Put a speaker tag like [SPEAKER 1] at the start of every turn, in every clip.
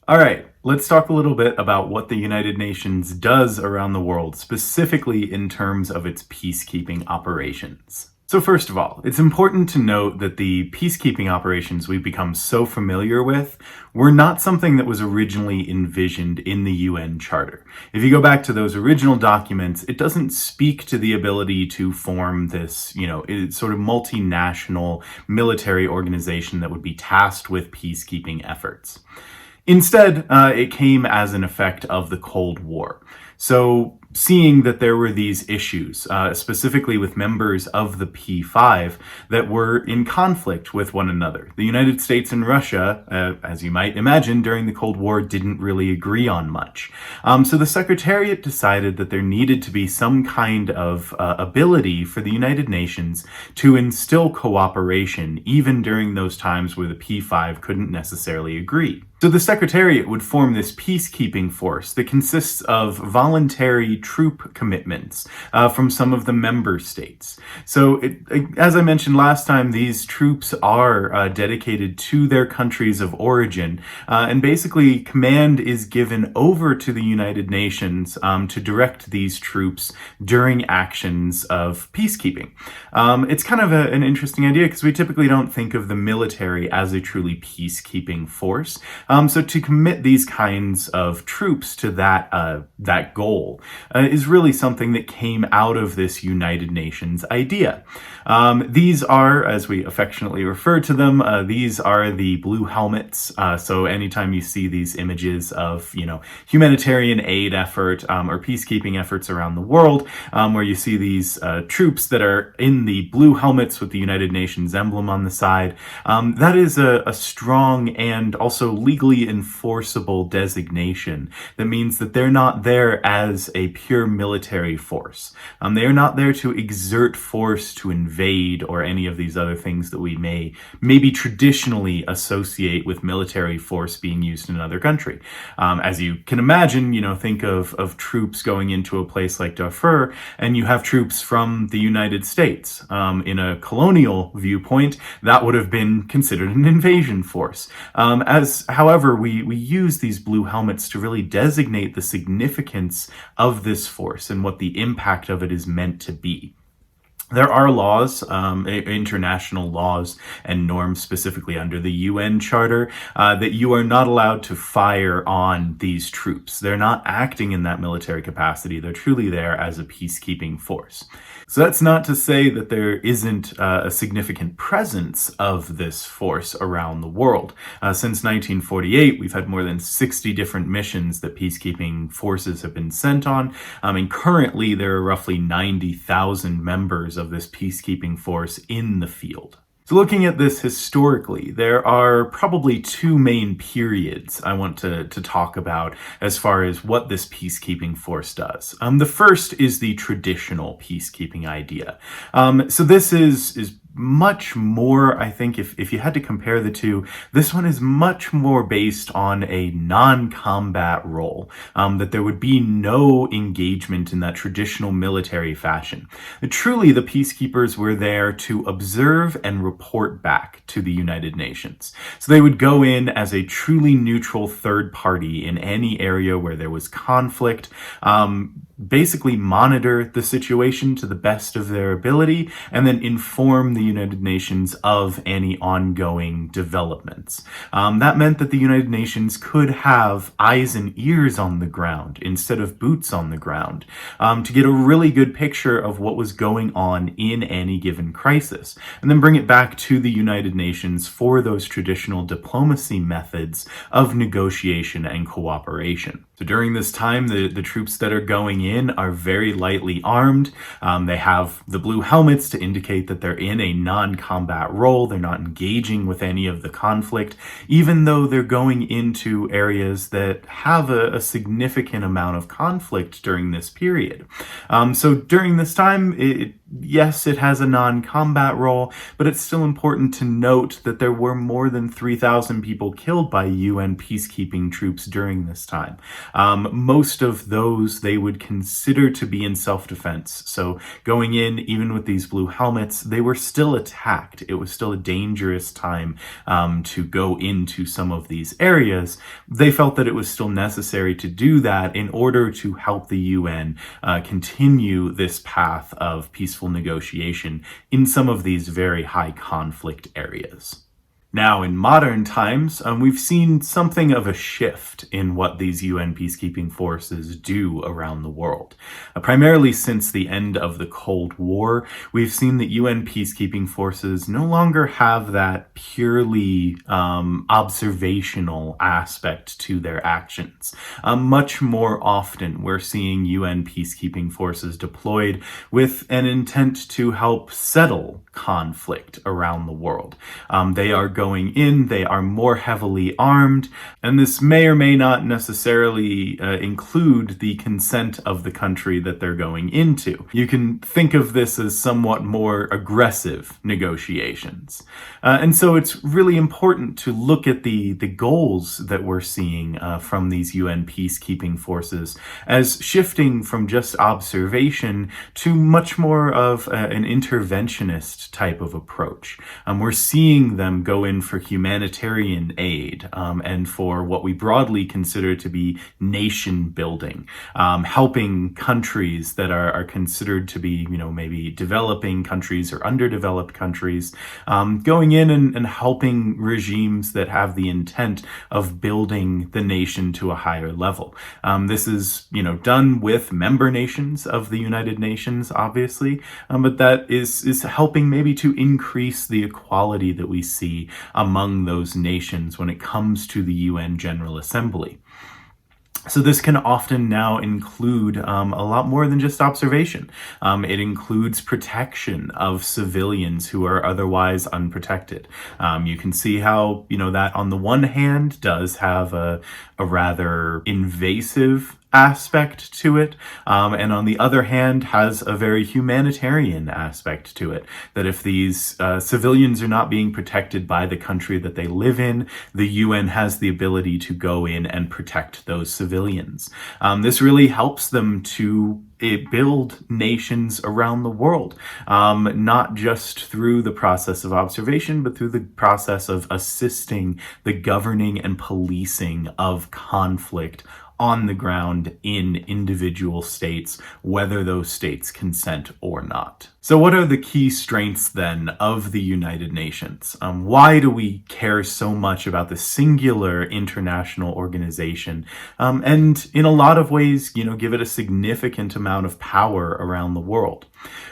[SPEAKER 1] All right, let's talk a little bit about what the United Nations does around the world, specifically in terms of its peacekeeping operations. So first of all, it's important to note that the peacekeeping operations we've become so familiar with were not something that was originally envisioned in the UN Charter. If you go back to those original documents, it doesn't speak to the ability to form this, sort of multinational military organization that would be tasked with peacekeeping efforts. Instead, it came as an effect of the Cold War. So, seeing that there were these issues, specifically with members of the P5, that were in conflict with one another. The United States and Russia, as you might imagine, during the Cold War didn't really agree on much. So the Secretariat decided that there needed to be some kind of ability for the United Nations to instill cooperation, even during those times where the P5 couldn't necessarily agree. So the Secretariat would form this peacekeeping force that consists of voluntary troop commitments from some of the member states. So, as I mentioned last time, these troops are dedicated to their countries of origin, and basically command is given over to the United Nations to direct these troops during actions of peacekeeping. It's kind of an interesting idea because we typically don't think of the military as a truly peacekeeping force. So to commit these kinds of troops to that goal is really something that came out of this United Nations idea. These are, as we affectionately refer to them, these are the blue helmets. So anytime you see these images of, humanitarian aid effort or peacekeeping efforts around the world, where you see these troops that are in the blue helmets with the United Nations emblem on the side, that is a strong and also legally enforceable designation. That means that they're not there as a pure military force. They are not there to exert force to invade or any of these other things that we may maybe traditionally associate with military force being used in another country. As you can imagine, think of troops going into a place like Darfur, and you have troops from the United States. In a colonial viewpoint, that would have been considered an invasion force. However, we use these blue helmets to really designate the significance of this force and what the impact of it is meant to be. There are laws, international laws and norms specifically under the UN Charter, that you are not allowed to fire on these troops. They're not acting in that military capacity. They're truly there as a peacekeeping force. So that's not to say that there isn't a significant presence of this force around the world. Since 1948, we've had more than 60 different missions that peacekeeping forces have been sent on. And currently, there are roughly 90,000 members of this peacekeeping force in the field. So looking at this historically, there are probably two main periods I want to talk about as far as what this peacekeeping force does. The first is the traditional peacekeeping idea. So this is much more, I think, if you had to compare the two, this one is much more based on a non-combat role, that there would be no engagement in that traditional military fashion. Truly, the peacekeepers were there to observe and report back to the United Nations. So they would go in as a truly neutral third party in any area where there was conflict, basically monitor the situation to the best of their ability, and then inform the United Nations of any ongoing developments. That meant that the United Nations could have eyes and ears on the ground instead of boots on the ground, to get a really good picture of what was going on in any given crisis, and then bring it back to the United Nations for those traditional diplomacy methods of negotiation and cooperation. So during this time, the troops that are going in are very lightly armed. They have the blue helmets to indicate that they're in a non-combat role. They're not engaging with any of the conflict, even though they're going into areas that have a significant amount of conflict during this period. So during this time, yes, it has a non-combat role, but it's still important to note that there were more than 3,000 people killed by UN peacekeeping troops during this time. Most of those they would consider to be in self-defense. So going in, even with these blue helmets, they were still attacked. It was still a dangerous time to go into some of these areas. They felt that it was still necessary to do that in order to help the UN continue this path of peaceful negotiation in some of these very high conflict areas. Now, in modern times, we've seen something of a shift in what these UN peacekeeping forces do around the world. Primarily since the end of the Cold War, we've seen that UN peacekeeping forces no longer have that purely observational aspect to their actions. Much more often, we're seeing UN peacekeeping forces deployed with an intent to help settle conflict around the world. They are going in, they are more heavily armed, and this may or may not necessarily include the consent of the country that they're going into. You can think of this as somewhat more aggressive negotiations. And so it's really important to look at the goals that we're seeing from these UN peacekeeping forces as shifting from just observation to much more of an interventionist type of approach. We're seeing them go in for humanitarian aid and for what we broadly consider to be nation building, helping countries that are considered to be, maybe developing countries or underdeveloped countries, going in and helping regimes that have the intent of building the nation to a higher level. This is, done with member nations of the United Nations, obviously, but that is helping maybe to increase the equality that we see among those nations when it comes to the UN General Assembly. So this can often now include a lot more than just observation. It includes protection of civilians who are otherwise unprotected. You can see how, that on the one hand does have a rather invasive aspect to it, and on the other hand has a very humanitarian aspect to it, that if these civilians are not being protected by the country that they live in, the UN has the ability to go in and protect those civilians. This really helps them to build nations around the world, not just through the process of observation, but through the process of assisting the governing and policing of conflict on the ground in individual states, whether those states consent or not. So what are the key strengths then of the United Nations? Why do we care so much about the singular international organization? And in a lot of ways, give it a significant amount of power around the world.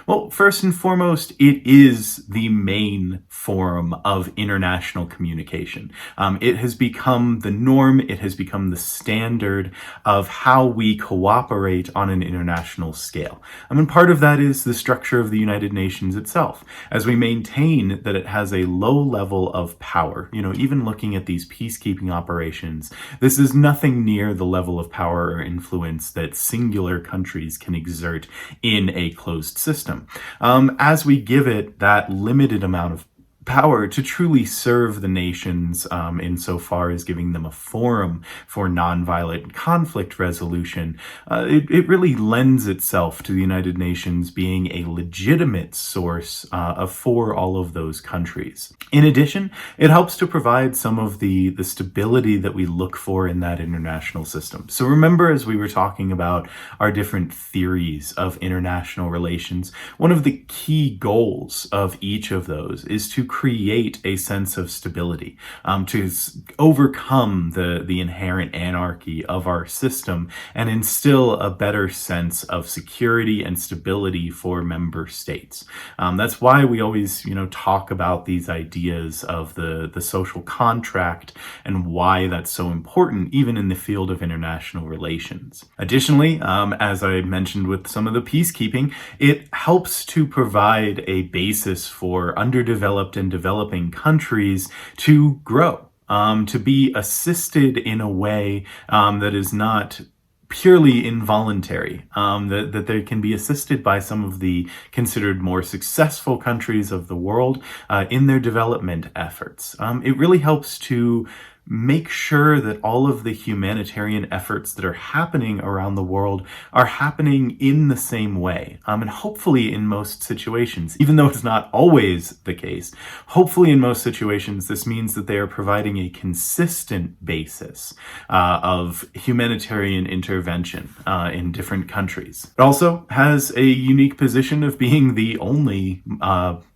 [SPEAKER 1] Well, first and foremost, it is the main forum of international communication. It has become the norm, it has become the standard of how we cooperate on an international scale. And part of that is the structure of the United Nations itself. As we maintain that it has a low level of power, even looking at these peacekeeping operations, this is nothing near the level of power or influence that singular countries can exert in a closed system. As we give it that limited amount of power to truly serve the nations insofar as giving them a forum for nonviolent conflict resolution, it really lends itself to the United Nations being a legitimate source for all of those countries. In addition, it helps to provide some of the stability that we look for in that international system. So remember, as we were talking about our different theories of international relations, one of the key goals of each of those is to create a sense of stability, to overcome the inherent anarchy of our system and instill a better sense of security and stability for member states. That's why we always, talk about these ideas of the social contract and why that's so important, even in the field of international relations. Additionally, as I mentioned with some of the peacekeeping, it helps to provide a basis for underdeveloped and developing countries to grow, to be assisted in a way that is not purely involuntary, that they can be assisted by some of the considered more successful countries of the world in their development efforts. It really helps to make sure that all of the humanitarian efforts that are happening around the world are happening in the same way. And hopefully in most situations, even though it's not always the case, hopefully in most situations, this means that they are providing a consistent basis of humanitarian intervention in different countries. It also has a unique position of being the only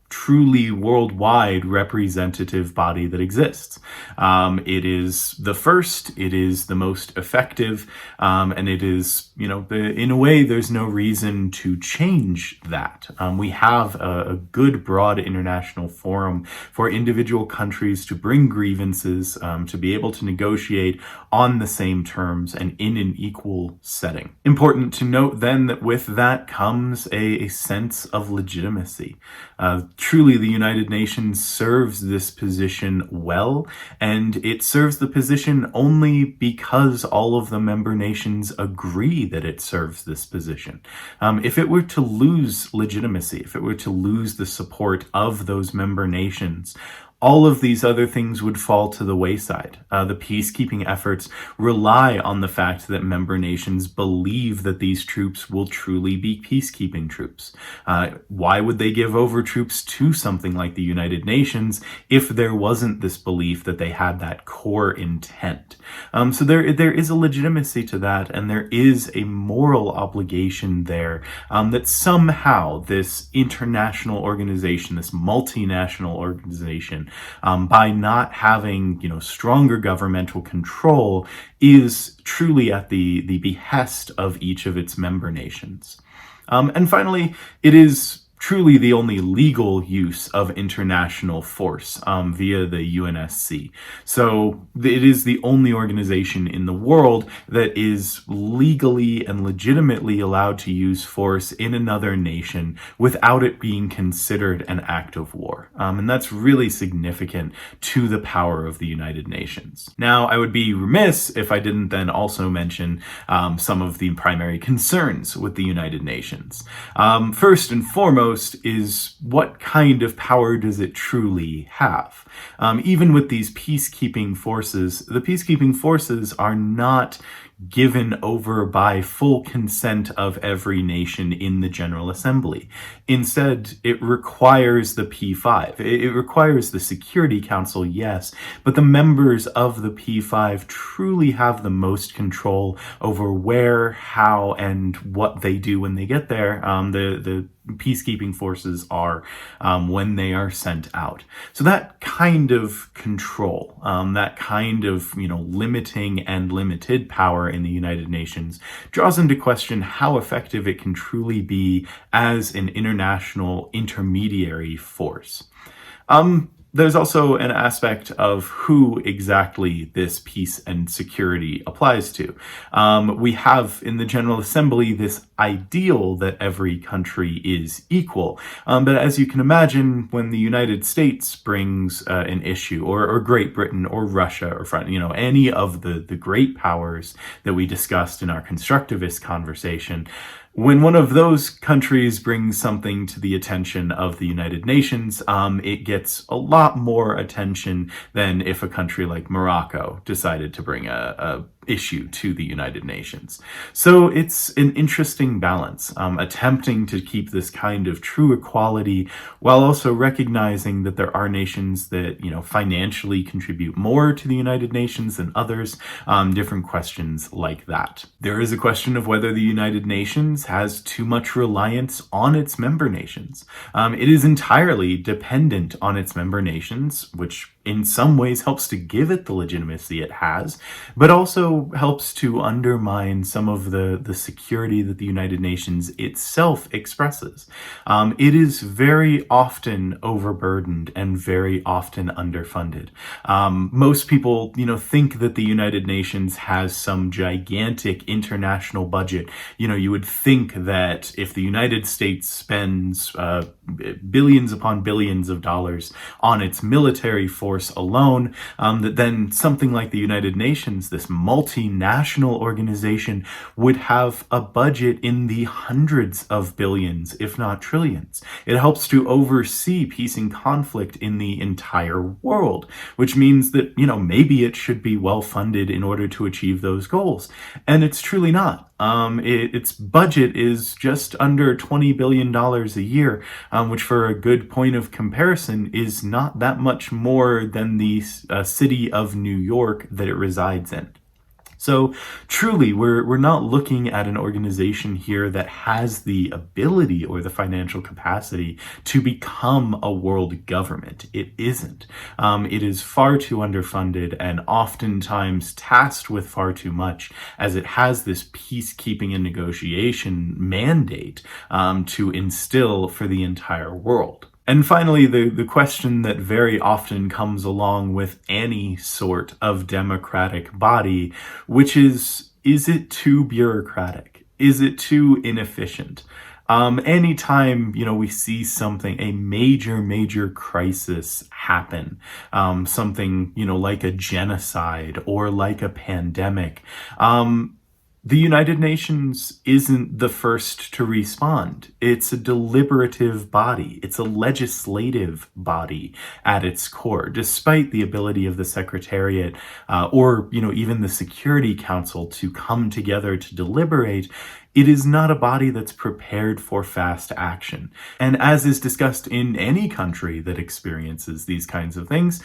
[SPEAKER 1] truly worldwide representative body that exists. It is the first, it is the most effective, and it is, in a way, there's no reason to change that. We have a good, broad international forum for individual countries to bring grievances, to be able to negotiate on the same terms and in an equal setting. Important to note then that with that comes a sense of legitimacy. Truly, the United Nations serves this position well, and it serves the position only because all of the member nations agree that it serves this position. If it were to lose legitimacy, if it were to lose the support of those member nations, all of these other things would fall to the wayside. The peacekeeping efforts rely on the fact that member nations believe that these troops will truly be peacekeeping troops. Why would they give over troops to something like the United Nations if there wasn't this belief that they had that core intent? So there is a legitimacy to that, and there is a moral obligation there that somehow this international organization, this multinational organization, by not having stronger governmental control, is truly at the behest of each of its member nations. And finally, it is truly the only legal use of international force via the UNSC. So it is the only organization in the world that is legally and legitimately allowed to use force in another nation without it being considered an act of war. And that's really significant to the power of the United Nations. Now, I would be remiss if I didn't then also mention some of the primary concerns with the United Nations. First and foremost, is what kind of power does it truly have? Even with these peacekeeping forces, the peacekeeping forces are not given over by full consent of every nation in the General Assembly. Instead, it requires the P5. It requires the Security Council, yes, but the members of the P5 truly have the most control over where, how, and what they do when they get there. The peacekeeping forces are when they are sent out. So that kind of control, that kind of limiting and limited power in the United Nations draws into question how effective it can truly be as an international intermediary force. There's also an aspect of who exactly this peace and security applies to. We have in the General Assembly this ideal that every country is equal. But as you can imagine, when the United States brings an issue, or Great Britain, or Russia, or any of the great powers that we discussed in our constructivist conversation, when one of those countries brings something to the attention of the United Nations, it gets a lot more attention than if a country like Morocco decided to bring a issue to the United Nations. So it's an interesting balance, attempting to keep this kind of true equality while also recognizing that there are nations that, financially contribute more to the United Nations than others, different questions like that. There is a question of whether the United Nations has too much reliance on its member nations. It is entirely dependent on its member nations, which in some ways helps to give it the legitimacy it has, but also helps to undermine some of the security that the United Nations itself expresses. It is very often overburdened and very often underfunded. Most people, think that the United Nations has some gigantic international budget. You would think that if the United States spends billions upon billions of dollars on its military force alone, that then something like the United Nations, this multinational organization would have a budget in the hundreds of billions, if not trillions. It helps to oversee peace and conflict in the entire world, which means that, maybe it should be well funded in order to achieve those goals. And it's truly not. Its budget is just under $20 billion a year, which for a good point of comparison is not that much more than the city of New York that it resides in. So truly, we're not looking at an organization here that has the ability or the financial capacity to become a world government. It isn't. It is far too underfunded and oftentimes tasked with far too much, as it has this peacekeeping and negotiation mandate to instill for the entire world. And finally, the question that very often comes along with any sort of democratic body, which is it too bureaucratic? Is it too inefficient? Anytime, we see something, a major crisis happen, something, like a genocide or like a pandemic, the United Nations isn't the first to respond. It's a deliberative body. It's a legislative body at its core. Despite the ability of the Secretariat or even the Security Council to come together to deliberate, it is not a body that's prepared for fast action. And as is discussed in any country that experiences these kinds of things,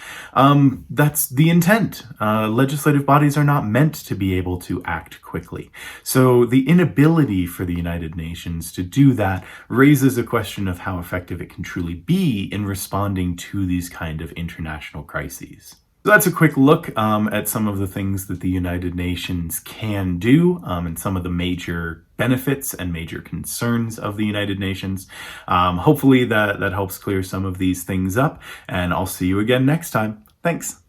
[SPEAKER 1] that's the intent. Legislative bodies are not meant to be able to act quickly. So the inability for the United Nations to do that raises a question of how effective it can truly be in responding to these kind of international crises. So that's a quick look at some of the things that the United Nations can do and some of the major benefits and major concerns of the United Nations. Hopefully that helps clear some of these things up, and I'll see you again next time. Thanks.